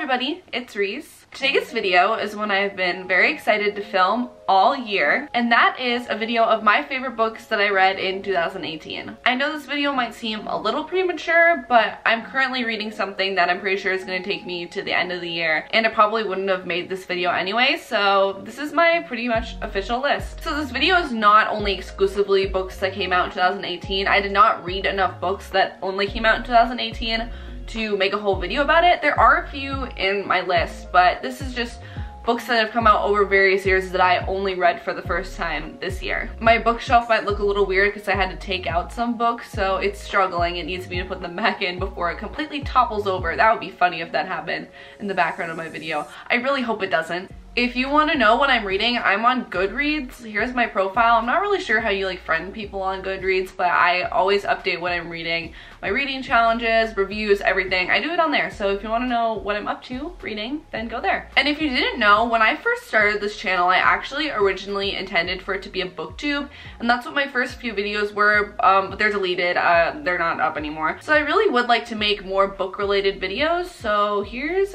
everybody, it's Reese. Today's video is one I've been very excited to film all year, and that is a video of my favorite books that I read in 2018. I know this video might seem a little premature, but I'm currently reading something that I'm pretty sure is going to take me to the end of the year, and I probably wouldn't have made this video anyway, so this is my pretty much official list. So this video is not only exclusively books that came out in 2018. I did not read enough books that only came out in 2018 to make a whole video about it. There are a few in my list, but this is just books that have come out over various years that I only read for the first time this year. My bookshelf might look a little weird because I had to take out some books, so it's struggling. It needs me to put them back in before it completely topples over. That would be funny if that happened in the background of my video. I really hope it doesn't. If you want to know what I'm reading, I'm on Goodreads. Here's my profile. I'm not really sure how you like friend people on Goodreads, but I always update what I'm reading. My reading challenges, reviews, everything. I do it on there. So if you want to know what I'm up to reading, then go there. And if you didn't know, when I first started this channel, I actually originally intended for it to be a booktube, and that's what my first few videos were, but they're deleted. They're not up anymore. So I really would like to make more book-related videos. So here's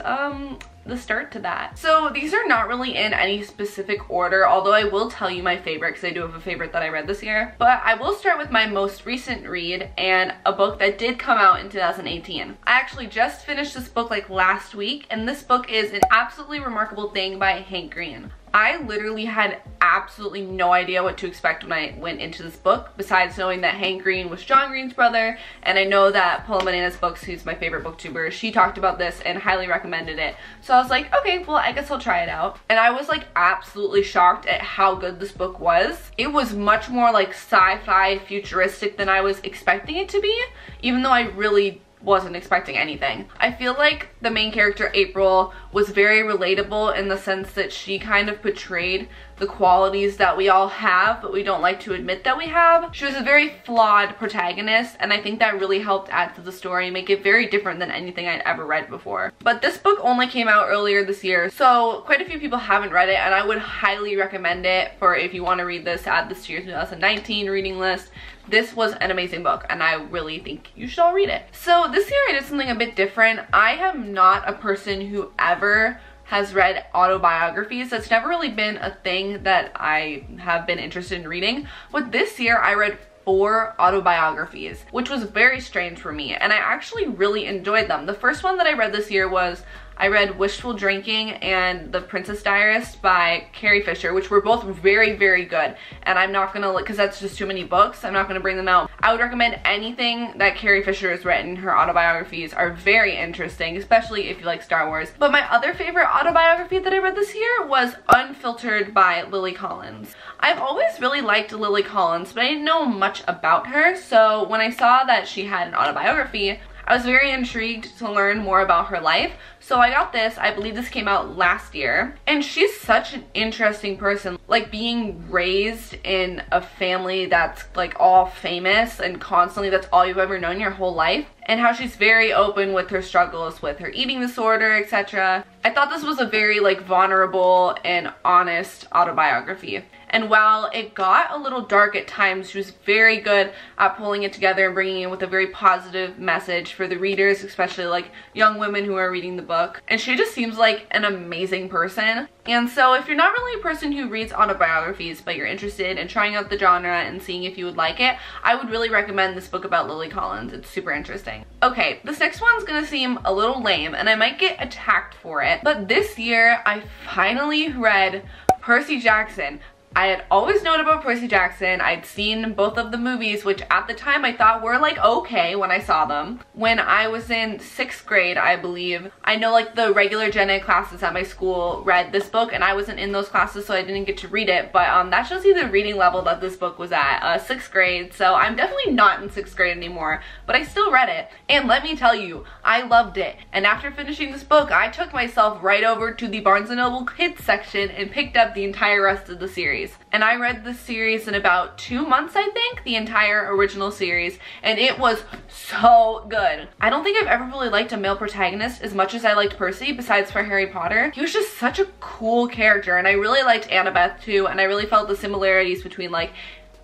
the start to that. So these are not really in any specific order, although I will tell you my favorite because I do have a favorite that I read this year. But I will start with my most recent read and a book that did come out in 2018. I actually just finished this book like last week, and this book is An Absolutely Remarkable Thing by Hank Green. I literally had absolutely no idea what to expect when I went into this book, besides knowing that Hank Green was John Green's brother, and I know that Paula Bananas Books, who's my favorite booktuber, she talked about this and highly recommended it. So I was like, okay, well, I guess I'll try it out. And I was like absolutely shocked at how good this book was. It was much more like sci-fi futuristic than I was expecting it to be, even though I really wasn't expecting anything. I feel like the main character, April, was very relatable in the sense that she kind of portrayed the qualities that we all have, but we don't like to admit that we have. She was a very flawed protagonist, and I think that really helped add to the story and make it very different than anything I'd ever read before. But this book only came out earlier this year, so quite a few people haven't read it, and I would highly recommend it for if you want to read this, add this to your 2019 reading list. This was an amazing book, and I really think you should all read it. So this year I did something a bit different. I am not a person who ever has read autobiographies. That's never really been a thing that I have been interested in reading. But this year I read 4 autobiographies, which was very strange for me, and I actually really enjoyed them. The first one that I read this year was I read Wishful Drinking and The Princess Diarist by Carrie Fisher, which were both very, very good. And I'm not gonna, because that's just too many books, I'm not gonna bring them out. I would recommend anything that Carrie Fisher has written. Her autobiographies are very interesting, especially if you like Star Wars. But my other favorite autobiography that I read this year was Unfiltered by Lily Collins. I've always really liked Lily Collins, but I didn't know much about her. So when I saw that she had an autobiography, I was very intrigued to learn more about her life. So I got this. I believe this came out last year. And she's such an interesting person. Like being raised in a family that's like all famous and constantly that's all you've ever known your whole life. And how she's very open with her struggles with her eating disorder, etc. I thought this was a very like vulnerable and honest autobiography. And while it got a little dark at times, she was very good at pulling it together and bringing it with a very positive message for the readers, especially like young women who are reading the book. And she just seems like an amazing person. And so if you're not really a person who reads autobiographies, but you're interested in trying out the genre and seeing if you would like it, I would really recommend this book about Lily Collins. It's super interesting. Okay, this next one's gonna seem a little lame, and I might get attacked for it, but this year I finally read Percy Jackson. I had always known about Percy Jackson. I'd seen both of the movies, which at the time I thought were like okay when I saw them. When I was in 6th grade, I believe, I know like the regular Gen Ed classes at my school read this book, and I wasn't in those classes, so I didn't get to read it, but that shows you the reading level that this book was at, 6th grade, so I'm definitely not in 6th grade anymore, but I still read it, and let me tell you, I loved it. And after finishing this book, I took myself right over to the Barnes & Noble Kids section and picked up the entire rest of the series. And I read this series in about 2 months, I think, the entire original series, and it was so good. I don't think I've ever really liked a male protagonist as much as I liked Percy, besides for Harry Potter. He was just such a cool character, and I really liked Annabeth too, and I really felt the similarities between like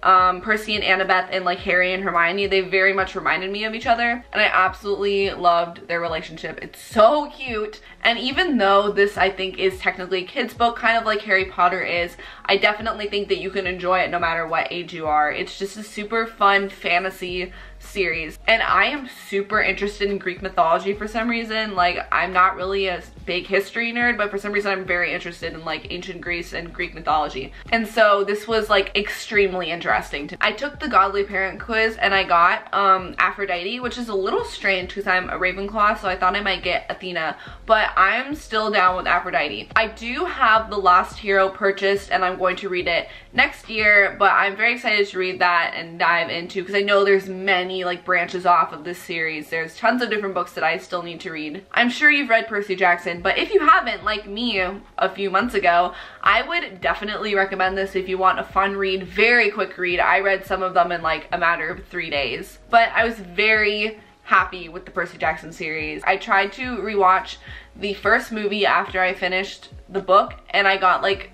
Percy and Annabeth and like Harry and Hermione. They very much reminded me of each other, and I absolutely loved their relationship. It's so cute. And even though this, I think, is technically a kid's book, kind of like Harry Potter is, I definitely think that you can enjoy it no matter what age you are. It's just a super fun fantasy series, and I am super interested in Greek mythology for some reason. Like, I'm not really a big history nerd, but for some reason I'm very interested in like ancient Greece and Greek mythology, and so this was like extremely interesting to me. I took the Godly Parent quiz and I got Aphrodite, which is a little strange because I'm a Ravenclaw, so I thought I might get Athena, but I'm still down with Aphrodite. I do have The Lost Hero purchased and I'm going to read it next year, but I'm very excited to read that and dive into, because I know there's many like branches off of this series. There's tons of different books that I still need to read. I'm sure you've read Percy Jackson, but if you haven't, like me a few months ago, I would definitely recommend this if you want a fun read, very quick read. I read some of them in like a matter of 3 days, but I was very happy with the Percy Jackson series. I tried to rewatch the first movie after I finished the book, and I got like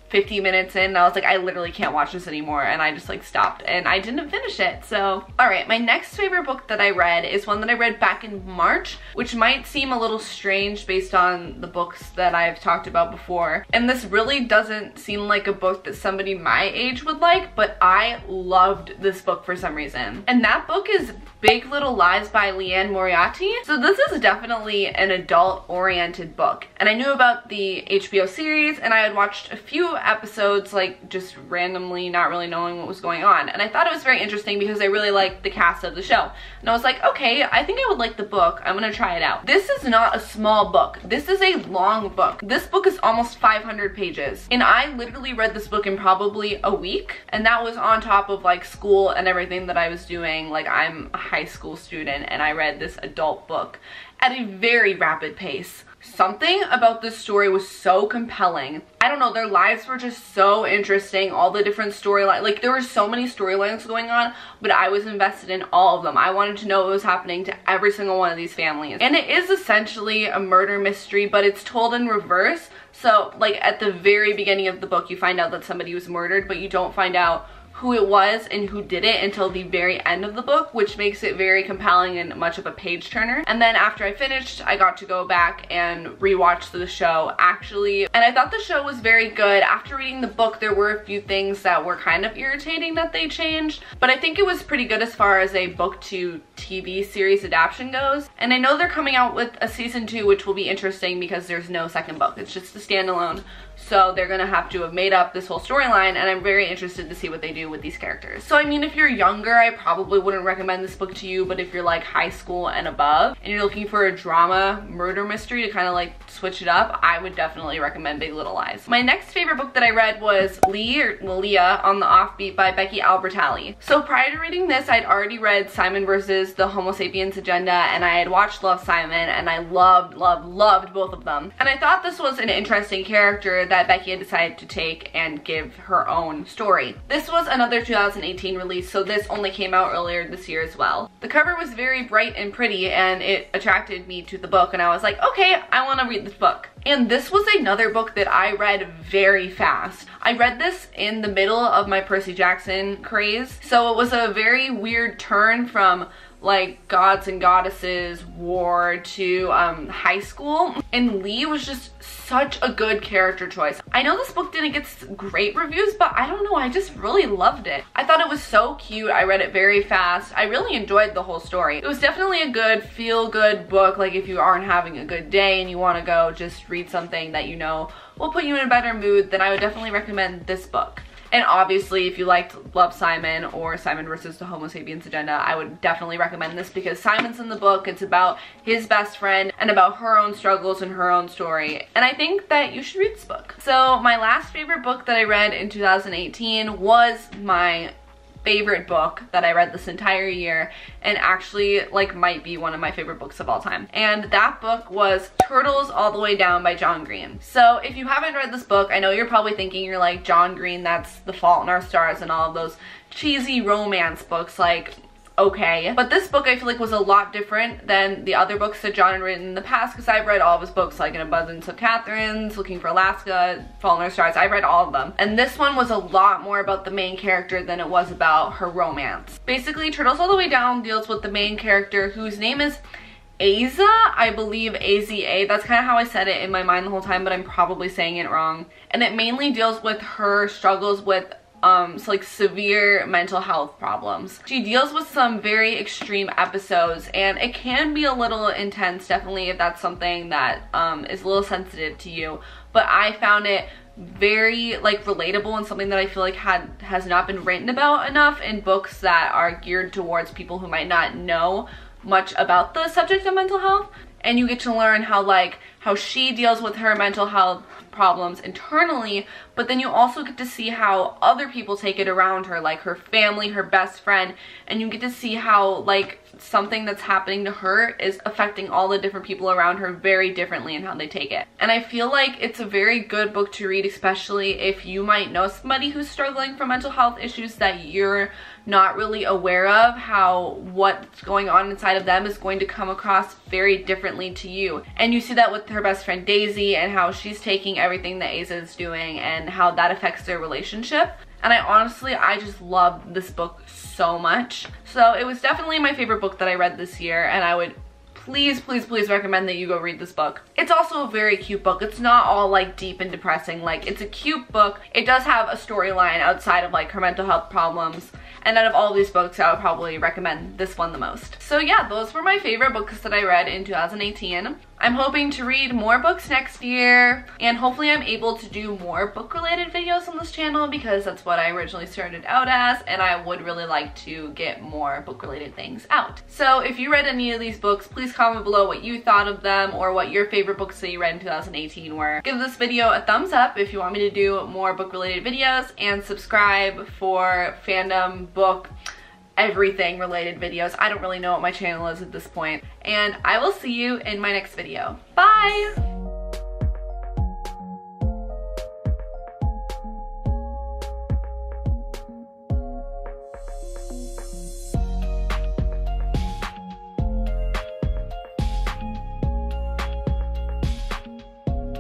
50 minutes in and I was like, I literally can't watch this anymore, and I just like stopped and I didn't finish it. So alright, my next favorite book that I read is one that I read back in March, which might seem a little strange based on the books that I've talked about before, and this really doesn't seem like a book that somebody my age would like, but I loved this book for some reason, and that book is Big Little Lies by Liane Moriarty. So this is definitely an adult-oriented book, and I knew about the HBO series and I had watched a few episodes like just randomly, not really knowing what was going on, and I thought it was very interesting because I really liked the cast of the show, and I was like, okay, I think I would like the book, I'm gonna try it out. This is not a small book, this is a long book. This book is almost 500 pages, and I literally read this book in probably a week, and that was on top of like school and everything that I was doing. Like, I'm a high school student and I read this adult book at a very rapid pace. Something about this story was so compelling. I don't know, their lives were just so interesting, all the different storylines. Like, there were so many storylines going on, but I was invested in all of them. I wanted to know what was happening to every single one of these families. And it is essentially a murder mystery, but it's told in reverse. So, like, at the very beginning of the book, you find out that somebody was murdered, but you don't find out who it was and who did it until the very end of the book, which makes it very compelling and much of a page turner. And then after I finished, I got to go back and rewatch the show actually, and I thought the show was very good. After reading the book, there were a few things that were kind of irritating that they changed, but I think it was pretty good as far as a book to TV series adaptation goes. And I know they're coming out with a season 2, which will be interesting because there's no second book, it's just a standalone. So they're gonna have to have made up this whole storyline, and I'm very interested to see what they do with these characters. So I mean, if you're younger, I probably wouldn't recommend this book to you, but if you're like high school and above and you're looking for a drama murder mystery to kind of like switch it up, I would definitely recommend Big Little Lies. My next favorite book that I read was Malia on the Offbeat by Becky Albertalli. So prior to reading this, I'd already read Simon versus the Homo Sapiens Agenda, and I had watched Love, Simon, and I loved both of them. And I thought this was an interesting character that Becky had decided to take and give her own story. This was another 2018 release, so this only came out earlier this year as well. The cover was very bright and pretty, and it attracted me to the book, and I was like, okay, I want to read this book. And this was another book that I read very fast. I read this in the middle of my Percy Jackson craze, so it was a very weird turn from like gods and goddesses war to high school, and Lee was just such a good character choice. I know this book didn't get great reviews, but I don't know, I just really loved it. I thought it was so cute. I read it very fast. I really enjoyed the whole story. It was definitely a good feel-good book, like if you aren't having a good day and you want to go just read something that you know will put you in a better mood, then I would definitely recommend this book. And obviously, if you liked Love, Simon or Simon versus the Homo Sapiens Agenda, I would definitely recommend this because Simon's in the book. It's about his best friend and about her own struggles and her own story. And I think that you should read this book. So my last favorite book that I read in 2018 was my favorite book that I read this entire year, and actually like might be one of my favorite books of all time. And that book was Turtles All the Way Down by John Green. So if you haven't read this book, I know you're probably thinking, you're like, John Green, that's The Fault in Our Stars and all of those cheesy romance books. Like, okay. But this book I feel like was a lot different than the other books that John had written in the past, because I've read all of his books, like An Abundance of Catherines, Looking for Alaska, Fallen Our Stars. I've read all of them. And this one was a lot more about the main character than it was about her romance. Basically, Turtles All the Way Down deals with the main character, whose name is Aza, I believe, A-Z-A. That's kind of how I said it in my mind the whole time, but I'm probably saying it wrong. And it mainly deals with her struggles with like severe mental health problems. She deals with some very extreme episodes, and it can be a little intense, definitely, if that's something that is a little sensitive to you. But I found it very like relatable, and something that I feel like has not been written about enough in books that are geared towards people who might not know much about the subject of mental health. And you get to learn how she deals with her mental health problems internally, but then you also get to see how other people take it around her, like her family, her best friend, and you get to see how like something that's happening to her is affecting all the different people around her very differently in how they take it. And I feel like it's a very good book to read, especially if you might know somebody who's struggling from mental health issues that you're not really aware of, how what's going on inside of them is going to come across very differently to you. And you see that with her best friend Daisy, and how she's taking everything that Aza is doing and how that affects their relationship. And I just loved this book so much. So it was definitely my favorite book that I read this year, and I would please recommend that you go read this book. It's also a very cute book. It's not all like deep and depressing. Like, it's a cute book. It does have a storyline outside of like her mental health problems. And out of all these books, I would probably recommend this one the most. So yeah, those were my favorite books that I read in 2018. I'm hoping to read more books next year, and hopefully I'm able to do more book-related videos on this channel, because that's what I originally started out as, and I would really like to get more book-related things out. So if you read any of these books, please comment below what you thought of them, or what your favorite books that you read in 2018 were. Give this video a thumbs up if you want me to do more book-related videos, and subscribe for fandom, book, everything related videos. I don't really know what my channel is at this point. And I will see you in my next video. Bye!